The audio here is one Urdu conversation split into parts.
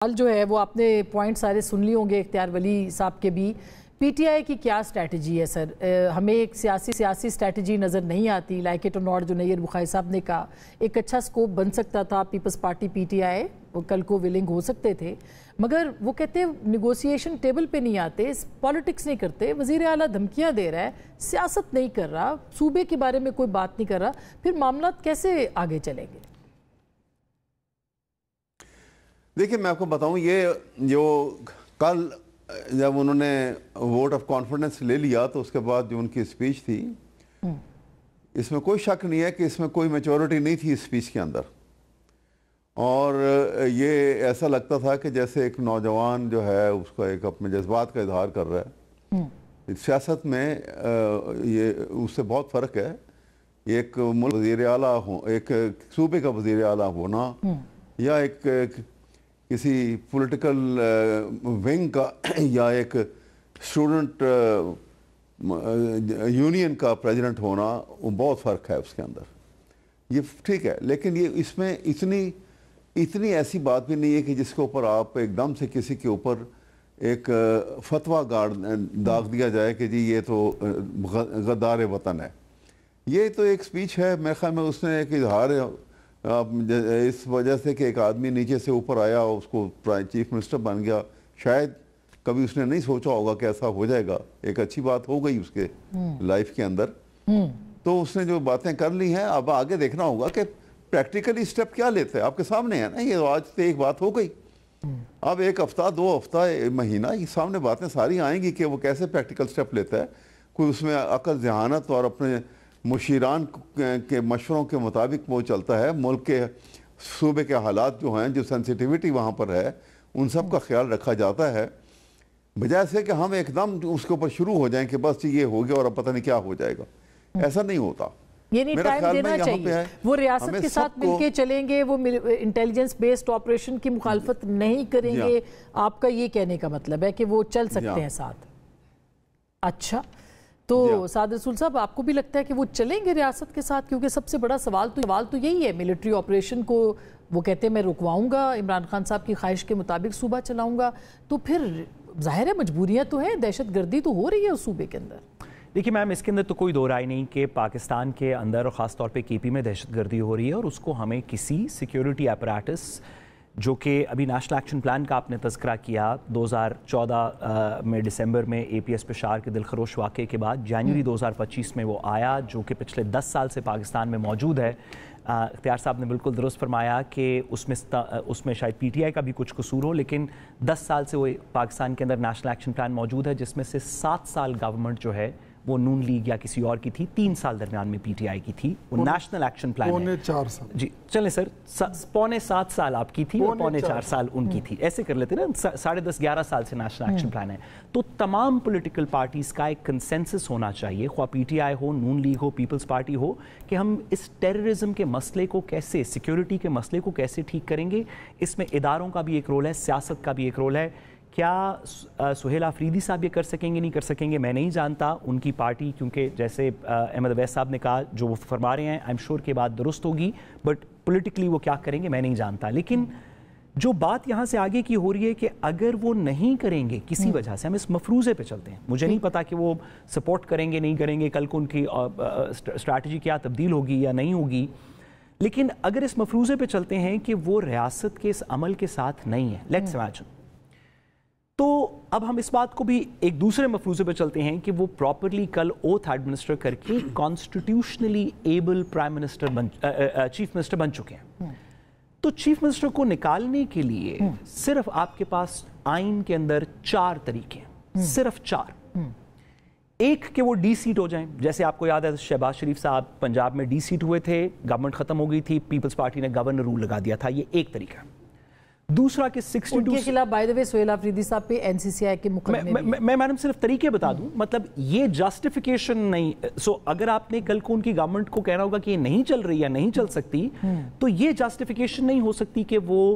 حال جو ہے وہ آپ نے پوائنٹ سارے سن لی ہوں گے اختیار ولی صاحب کے بھی. پی ٹی آئی کی کیا اسٹریٹجی ہے سر؟ ہمیں ایک سیاسی اسٹریٹجی نظر نہیں آتی. لائک اٹ اور ناٹ جو نیر بخاری صاحب نے کہا ایک اچھا سکوپ بن سکتا تھا. Peoples Party P T I وہ کل کو ولنگ ہو سکتے تھے, مگر وہ کہتے ہیں نیگوسیشن ٹیبل پہ نہیں آتے, پالیٹکس نہیں کرتے. وزیر اعلیٰ دھمکیاں دے رہا ہے, سیاست نہیں کر رہا, صوبے کے بارے میں کوئی بات نہیں کر رہا, پھر معاملات کیسے آگے چلیں گے؟ دیکھیں میں آپ کو بتاؤں, یہ جو کل جب انہوں نے ووٹ آف کانفیڈنس لے لیا تو اس کے بعد جو ان کی اسپیچ تھی, اس میں کوئی شک نہیں ہے کہ اس میں کوئی میچورٹی نہیں تھی اسپیچ کے اندر. اور یہ ایسا لگتا تھا کہ جیسے ایک نوجوان جو ہے اس کا ایک اپنے جذبات کا اظہار کر رہا ہے. سیاست میں یہ اس سے بہت فرق ہے. ایک ملک وزیر اعلیٰ ہو, ایک صوبے کا وزیر اعلیٰ ہونا, یا ایک کسی پولیٹیکل ونگ کا یا ایک اسٹوڈنٹ یونین کا پریزیڈنٹ ہونا, وہ بہت فرق ہے اس کے اندر. یہ ٹھیک ہے, لیکن یہ اس میں اتنی ایسی بات بھی نہیں ہے کہ جس کے اوپر آپ ایک دم سے کسی کے اوپر ایک فتویٰ داغ دیا جائے کہ جی یہ تو غدار وطن ہے. یہ تو ایک سپیچ ہے, میرے خیال میں اس نے ایک اظہار اس وجہ سے کہ ایک آدمی نیچے سے اوپر آیا, اس کو چیف منسٹر بن گیا. شاید کبھی اس نے نہیں سوچا ہوگا کہ ایسا ہو جائے گا. ایک اچھی بات ہو گئی اس کے لائف کے اندر, تو اس نے جو باتیں کر لی ہیں, اب آگے دیکھنا ہوگا کہ پریکٹیکلی سٹیپ کیا لیتے ہیں. آپ کے سامنے ہے نا, یہ آج سے ایک بات ہو گئی, اب ایک ہفتہ, 2 ہفتہ, مہینہ, یہ سامنے باتیں ساری آئیں گی کہ وہ کیسے پریکٹیکل سٹیپ لیتا ہے. کوئی اس میں عقل ذہانت اور اپنے مشیران کے مشوروں کے مطابق وہ چلتا ہے. ملک کے صوبے کے حالات جو ہیں, جو سینسیٹیوٹی وہاں پر ہے, ان سب کا خیال رکھا جاتا ہے, بجائے سے کہ ہم ایک دم اس کے اوپر شروع ہو جائیں کہ بس یہ ہو گیا اور اب پتہ نہیں کیا ہو جائے گا. ایسا نہیں ہوتا. یعنی ٹائم دینا چاہیے. وہ ریاست کے ساتھ مل کے چلیں گے, وہ انٹیلیجنس بیسڈ آپریشن کی مخالفت نہیں کریں گے. آپ کا یہ کہنے کا مطلب ہے کہ وہ چل سکتے ہیں ساتھ. اچھا, تو سعد رسول صاحب آپ کو بھی لگتا ہے کہ وہ چلیں گے ریاست کے ساتھ؟ کیونکہ سب سے بڑا سوال تو یہی ہے, ملٹری آپریشن کو وہ کہتے ہیں میں رکواؤں گا, عمران خان صاحب کی خواہش کے مطابق صوبہ چلاؤں گا, تو پھر ظاہر ہے مجبوریاں تو ہیں, دہشت گردی تو ہو رہی ہے اس صوبے کے اندر. دیکھیے میم, اس کے اندر تو کوئی دو رائے نہیں کہ پاکستان کے اندر اور خاص طور پہ کے پی میں دہشت گردی ہو رہی ہے, اور اس کو ہمیں کسی سیکیورٹی اپریٹس جو کہ ابھی نیشنل ایکشن پلان کا آپ نے تذکرہ کیا, 2014 میں ڈسمبر میں اے پی ایس پشاور کے دلخروش واقعے کے بعد جنوری 2025 میں وہ آیا, جو کہ پچھلے 10 سال سے پاکستان میں موجود ہے. اختیار صاحب نے بالکل درست فرمایا کہ اس میں شاید پی ٹی آئی کا بھی کچھ قصور ہو, لیکن 10 سال سے وہ پاکستان کے اندر نیشنل ایکشن پلان موجود ہے, جس میں سے 7 سال گورنمنٹ جو ہے وہ نون لیگ یا کسی اور کی تھی, 3 سال درمیان میں پی ٹی آئی کی تھی. وہ نیشنل ایکشن پلان ہے 4 سال. جی چلیں سر, 7.25 سال آپ کی تھی اور 4.25 سال ان کی تھی, ایسے کر لیتے نا, 10.5-11 سال سے نیشنل ایکشن پلان ہے. تو تمام پولیٹیکل پارٹیز کا ایک کنسنسس ہونا چاہیے, خواہ پی ٹی آئی ہو, نون لیگ ہو, پیپلز پارٹی ہو, کہ ہم اس ٹیررزم کے مسئلے کو کیسے, سیکیورٹی کے مسئلے کو کیسے ٹھیک کریں گے. اس میں اداروں کا بھی ایک رول ہے, سیاست کا بھی ایک رول ہے. کیا سہیل آفریدی صاحب یہ کر سکیں گے, نہیں کر سکیں گے, میں نہیں جانتا. ان کی پارٹی, کیونکہ جیسے احمد اویس صاحب نے کہا, جو وہ فرما رہے ہیں آئی ایم شور کہ بات درست ہوگی, بٹ پولیٹیکلی وہ کیا کریں گے میں نہیں جانتا. لیکن جو بات یہاں سے آگے کی ہو رہی ہے کہ اگر وہ نہیں کریں گے کسی وجہ سے, ہم اس مفروضے پہ چلتے ہیں, مجھے نہیں پتا کہ وہ سپورٹ کریں گے نہیں کریں گے, کل کو ان کی اسٹریٹجی کیا تبدیل ہوگی یا نہیں ہوگی, لیکن اگر اس مفروضے پہ چلتے ہیں کہ وہ ریاست کے اس عمل کے ساتھ نہیں ہے, لیٹس امیجن, تو اب ہم اس بات کو بھی ایک دوسرے مفروضے پہ چلتے ہیں کہ وہ پراپرلی کل اوتھ ایڈمنسٹر کر کے کانسٹیٹیوشنلی ایبل چیف منسٹر بن چکے ہیں. تو چیف منسٹر کو نکالنے کے لیے صرف آپ کے پاس آئین کے اندر 4 طریقے ہیں, صرف 4. ایک کہ وہ ڈی سیٹ ہو جائیں, جیسے آپ کو یاد ہے شہباز شریف صاحب پنجاب میں ڈی سیٹ ہوئے تھے, گورنمنٹ ختم ہو گئی تھی, پیپلز پارٹی نے گورنر رول لگا دیا تھا. یہ ایک طریقہ. دوسرا کہ 62 ان کے خلاف بائی دی وے سہیل آفریدی صاحب پہ این سی سی آئی کے مقدمے میں میڈم صرف طریقے بتا دوں, مطلب یہ جسٹیفیکیشن نہیں. سو اگر آپ نے کل کو ان کی گورنمنٹ کو کہنا ہوگا کہ یہ نہیں چل رہی یا نہیں چل سکتی, تو یہ جسٹیفیکیشن نہیں ہو سکتی کہ وہ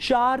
4